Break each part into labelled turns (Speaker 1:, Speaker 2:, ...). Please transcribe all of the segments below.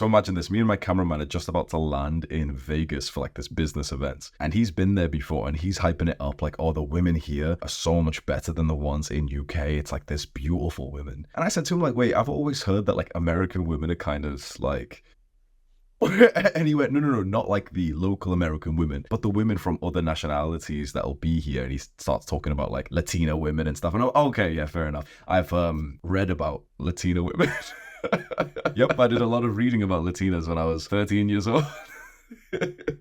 Speaker 1: So imagine this, me and my cameraman are just about to land in Vegas for like this business event. And he's been there before and he's hyping it up like, oh, the women here are so much better than the ones in UK. It's like this beautiful women. And I said to him like, wait, I've always heard that like American women are kind of like, and he went, no, not like the local American women, but the women from other nationalities that'll be here. And he starts talking about like Latina women and stuff. And I'm, okay, yeah, fair enough. I've read about Latina women. Yep, I did a lot of reading about Latinas when I was 13 years old.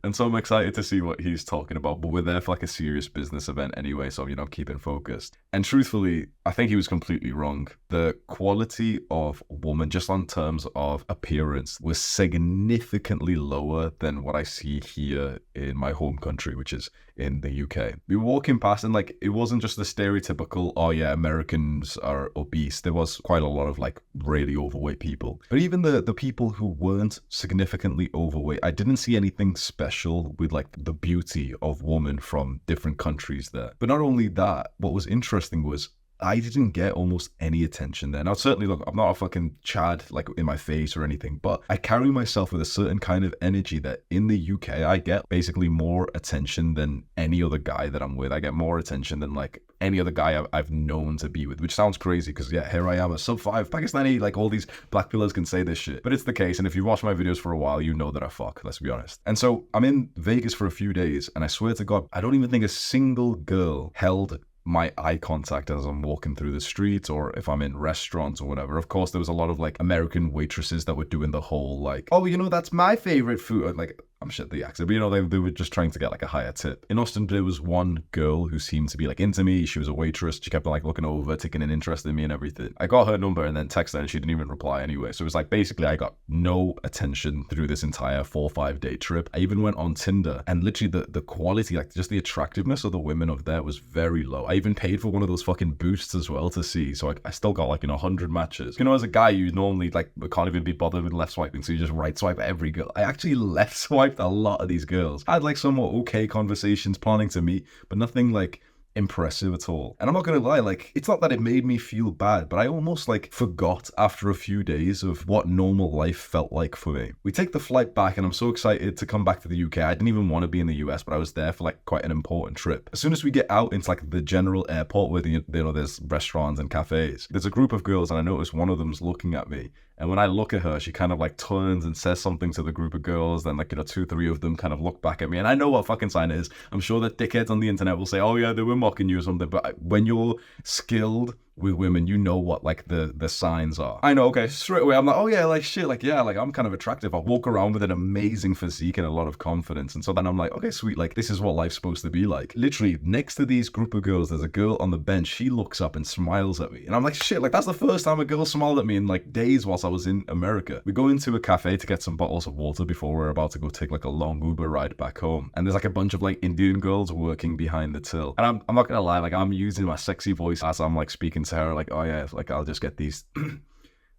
Speaker 1: And so I'm excited to see what he's talking about, but we're there for like a serious business event anyway, so I'm keeping focused. And truthfully, I think he was completely wrong. The quality of woman, just on terms of appearance, was significantly lower than what I see here in my home country, which is in the UK. We were walking past and like, it wasn't just the stereotypical, oh yeah, Americans are obese. There was quite a lot of like really overweight people. But even the people who weren't significantly overweight, I didn't see anything special with like the beauty of women from different countries there. But not only that, what was interesting was I didn't get almost any attention there. Now, certainly, look, I'm not a fucking Chad like in my face or anything, but I carry myself with a certain kind of energy that in the UK, I get basically more attention than any other guy that I'm with. I get more attention than like any other guy I've known to be with, which sounds crazy because yeah, here I am, a sub-5 Pakistani, like all these black pillars can say this shit, but it's the case. And if you've watched my videos for a while, you know that I fuck, let's be honest. And so I'm in Vegas for a few days and I swear to God, I don't even think a single girl held my eye contact as I'm walking through the streets or if I'm in restaurants or whatever. Of course, there was a lot of like American waitresses that were doing the whole like, oh, that's my favorite food. Like, I'm shit the accent, but they were just trying to get like a higher tip. In Austin, there was one girl who seemed to be like into me. She was a waitress. She kept like looking over, taking an interest in me and everything. I got her number and then texted her and she didn't even reply anyway. So it was like basically I got no attention through this entire 4 or 5 day trip. I even went on Tinder and literally the quality, like just the attractiveness of the women of there was very low. I even paid for one of those fucking boosts as well to see. So I still got like 100 matches. As a guy, you normally like can't even be bothered with left swiping. So you just right swipe every girl. I actually left swipe a lot of these girls. I had like somewhat okay conversations planning to meet, but nothing like impressive at all. And I'm not gonna lie, like it's not that it made me feel bad, but I almost like forgot after a few days of what normal life felt like for me. We take the flight back and I'm so excited to come back to the UK. I didn't even want to be in the US, but I was there for like quite an important trip. As soon as we get out into like the general airport where there's restaurants and cafes, there's a group of girls and I noticed one of them's looking at me. And when I look at her, she kind of like turns and says something to the group of girls. Then like, 2, 3 of them kind of look back at me. And I know what fucking sign it is. I'm sure that dickheads on the internet will say, oh yeah, they were mocking you or something. But when you're skilled with women, you know what like the signs are. I know, okay, straight away I'm like, oh yeah, like shit, like yeah, like I'm kind of attractive. I walk around with an amazing physique and a lot of confidence. And so then I'm like, okay, sweet, like this is what life's supposed to be like. Literally next to these group of girls, there's a girl on the bench. She looks up and smiles at me. And I'm like, shit, like that's the first time a girl smiled at me in like days whilst I was in America. We go into a cafe to get some bottles of water before we're about to go take like a long Uber ride back home. And there's like a bunch of like Indian girls working behind the till. And I'm not gonna lie, like I'm using my sexy voice as I'm like speaking to her, like, oh yeah, like I'll just get these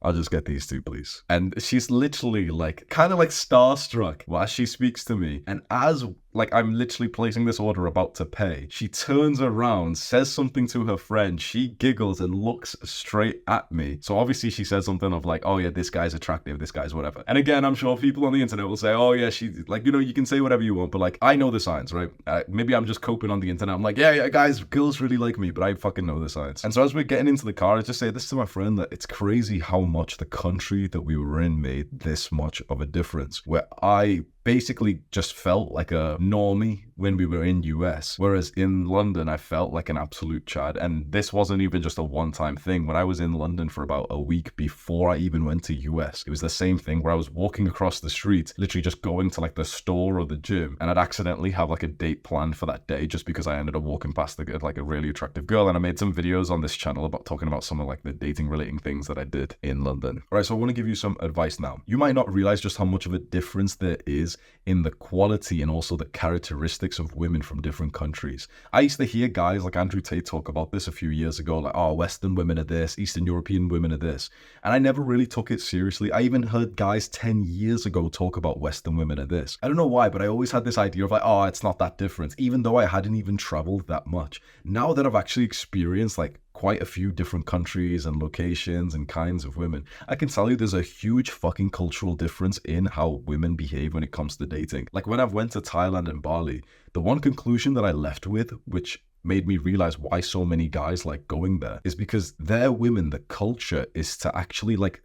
Speaker 1: I'll just get these 2, please. And she's literally like kind of like starstruck while she speaks to me. And as like I'm literally placing this order about to pay, she turns around, says something to her friend, she giggles and looks straight at me. So obviously she says something of like, oh yeah, this guy's attractive, this guy's whatever. And again, I'm sure people on the internet will say, oh yeah, she like, you can say whatever you want, but like I know the signs, right? Maybe I'm just coping on the internet. I'm like, yeah, guys, girls really like me, but I fucking know the signs. And so as we're getting into the car, I just say this to my friend that it's crazy how much the country that we were in made this much of a difference, where I basically just felt like a normie when we were in US, whereas in London I felt like an absolute Chad. And this wasn't even just a one-time thing. When I was in London for about a week before I even went to US, it was the same thing where I was walking across the street, literally just going to like the store or the gym, and I'd accidentally have like a date planned for that day just because I ended up walking past like a really attractive girl. And I made some videos on this channel about talking about some of like the dating relating things that I did in London. All right, so I want to give you some advice now. You might not realize just how much of a difference there is in the quality and also the characteristics of women from different countries. I used to hear guys like Andrew Tate talk about this a few years ago, like, oh, Western women are this, Eastern European women are this. And I never really took it seriously. I even heard guys 10 years ago talk about Western women are this. I don't know why, but I always had this idea of like, oh, it's not that different, even though I hadn't even traveled that much. Now that I've actually experienced like quite a few different countries and locations and kinds of women, I can tell you there's a huge fucking cultural difference in how women behave when it comes to dating. Like when I've went to Thailand and Bali, the one conclusion that I left with, which made me realize why so many guys like going there, is because their women, the culture is to actually like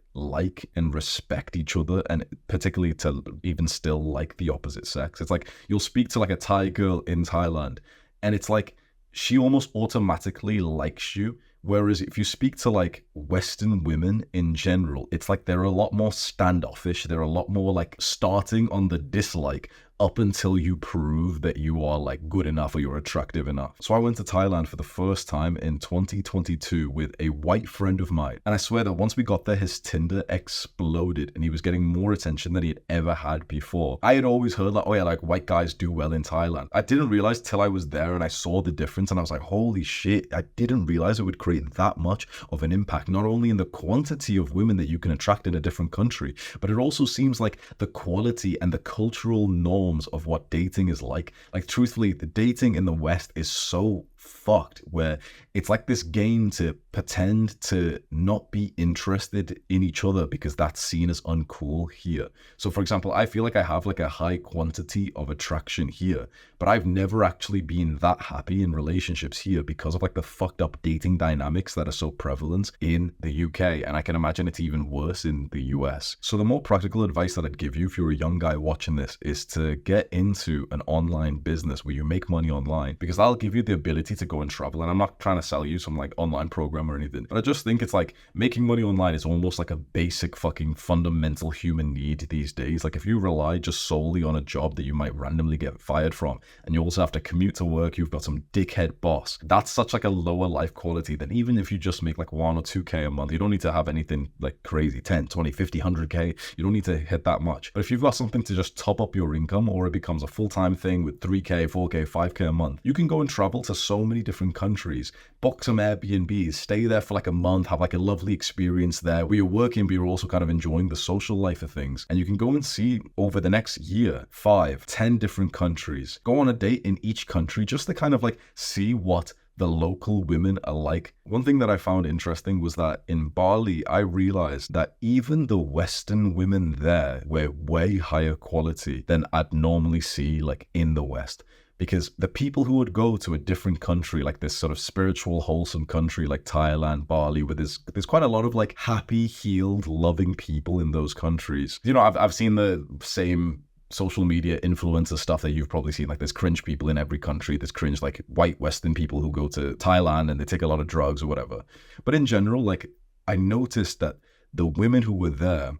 Speaker 1: and respect each other, and particularly to even still like the opposite sex. It's like you'll speak to like a Thai girl in Thailand and it's like she almost automatically likes you. Whereas if you speak to like Western women in general, it's like they're a lot more standoffish. They're a lot more like starting on the dislike up until you prove that you are like good enough or you're attractive enough. So I went to Thailand for the first time in 2022 with a white friend of mine. And I swear that once we got there, his Tinder exploded and he was getting more attention than he had ever had before. I had always heard like, oh yeah, like white guys do well in Thailand. I didn't realize till I was there and I saw the difference and I was like, holy shit, I didn't realize it would create that much of an impact, not only in the quantity of women that you can attract in a different country, but it also seems like the quality and the cultural norms of what dating is like. Like truthfully, the dating in the West is so fucked, where it's like this game to pretend to not be interested in each other because that's seen as uncool here. So for example, I feel like I have like a high quantity of attraction here, but I've never actually been that happy in relationships here because of like the fucked up dating dynamics that are so prevalent in the UK, and I can imagine it's even worse in the US. So the more practical advice that I'd give you if you're a young guy watching this is to get into an online business where you make money online, because that'll give you the ability to go and travel. And I'm not trying to sell you some like online program or anything, but I just think it's like making money online is almost like a basic fucking fundamental human need these days. Like if you rely just solely on a job that you might randomly get fired from, and you also have to commute to work, you've got some dickhead boss, that's such like a lower life quality than even if you just make like 1 or 2k a month. You don't need to have anything like crazy, 10, 20, 50, 100k. You don't need to hit that much. But if you've got something to just top up your income, or it becomes a full-time thing with 3k, 4k, 5k a month, you can go and travel to so many different countries, book some Airbnbs, stay there for like a month, have like a lovely experience there where you're working but you're also kind of enjoying the social life of things. And you can go and see over the next year 5, 10 different countries, go on a date in each country just to kind of like see what the local women are like. One thing that I found interesting was that in Bali, I realized that even the Western women there were way higher quality than I'd normally see like in the West. Because the people who would go to a different country, like this sort of spiritual, wholesome country like Thailand, Bali, where there's quite a lot of like happy, healed, loving people in those countries. You know, I've seen the same social media influencer stuff that you've probably seen. Like there's cringe people in every country. There's cringe like white Western people who go to Thailand and they take a lot of drugs or whatever. But in general, like I noticed that the women who were there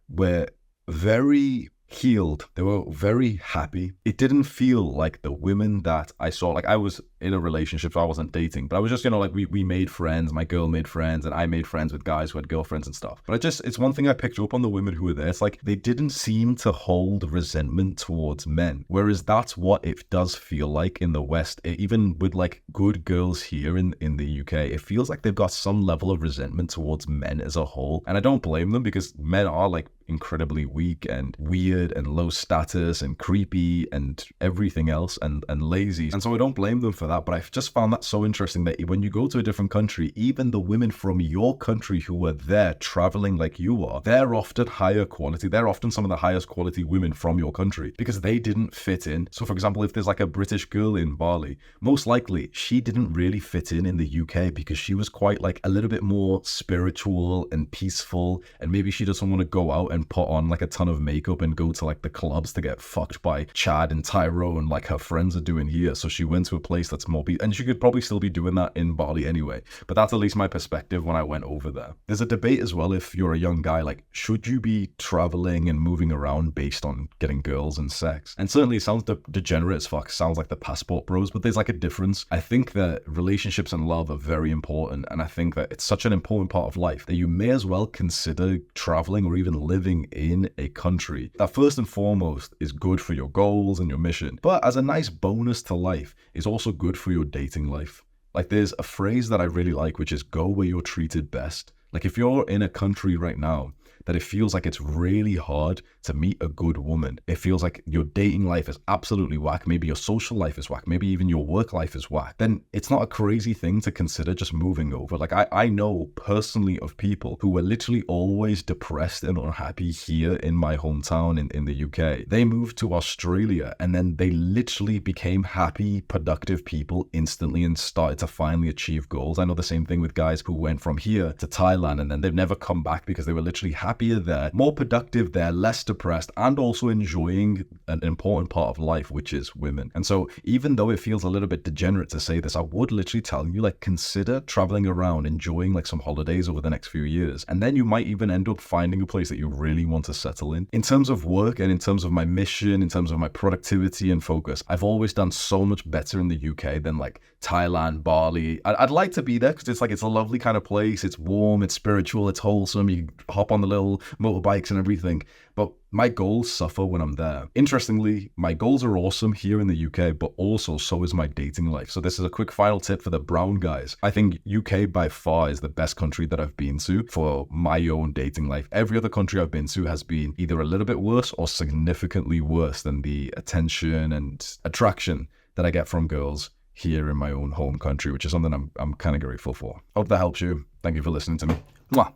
Speaker 1: were very healed. They were very happy. It didn't feel like the women that I saw. Like I was in a relationship, so I wasn't dating, but I was just, you know, like we made friends. My girl made friends and I made friends with guys who had girlfriends and stuff. But it's one thing I picked up on the women who were there. It's like they didn't seem to hold resentment towards men, whereas that's what it does feel like in the West. Even with like good girls here in the UK, it feels like they've got some level of resentment towards men as a whole. And I don't blame them, because men are like incredibly weak and weird and low status and creepy and everything else and lazy. And so I don't blame them for that, but I've just found that so interesting that when you go to a different country, even the women from your country who are there traveling like you are, they're often higher quality. They're often some of the highest quality women from your country because they didn't fit in. So for example, if there's like a British girl in Bali, most likely she didn't really fit in the UK because she was quite like a little bit more spiritual and peaceful, and maybe she doesn't want to go out and put on like a ton of makeup and go to like the clubs to get fucked by Chad and Tyrone like her friends are doing here. So she went to a place that's more and she could probably still be doing that in Bali anyway, but that's at least my perspective when I went over there. There's a debate as well, if you're a young guy, like should you be traveling and moving around based on getting girls and sex? And certainly it sounds degenerate as fuck, sounds like the passport bros, but there's like a difference. I think that relationships and love are very important, and I think that it's such an important part of life that you may as well consider traveling or even living in a country that first and foremost is good for your goals and your mission, but as a nice bonus to life is also good for your dating life. Like there's a phrase that I really like, which is go where you're treated best. Like if you're in a country right now that it feels like it's really hard to meet a good woman. It feels like your dating life is absolutely whack. Maybe your social life is whack. Maybe even your work life is whack. Then it's not a crazy thing to consider just moving over. Like I know personally of people who were literally always depressed and unhappy here in my hometown in the UK. They moved to Australia and then they literally became happy, productive people instantly and started to finally achieve goals. I know the same thing with guys who went from here to Thailand and then they've never come back because they were literally happier there, more productive there, less depressed, and also enjoying an important part of life, which is women. And so even though it feels a little bit degenerate to say this, I would literally tell you, like, consider traveling around, enjoying like some holidays over the next few years. And then you might even end up finding a place that you really want to settle in. In terms of work and in terms of my mission, in terms of my productivity and focus, I've always done so much better in the UK than like Thailand, Bali. I'd like to be there because it's a lovely kind of place. It's warm, it's spiritual, it's wholesome. You hop on the little motorbikes and everything. But my goals suffer when I'm there. Interestingly, my goals are awesome here in the UK, but also so is my dating life. So this is a quick final tip for the brown guys. I think UK by far is the best country that I've been to for my own dating life. Every other country I've been to has been either a little bit worse or significantly worse than the attention and attraction that I get from girls here in my own home country, which is something I'm kind of grateful for. Hope that helps you. Thank you for listening to me. Mwah.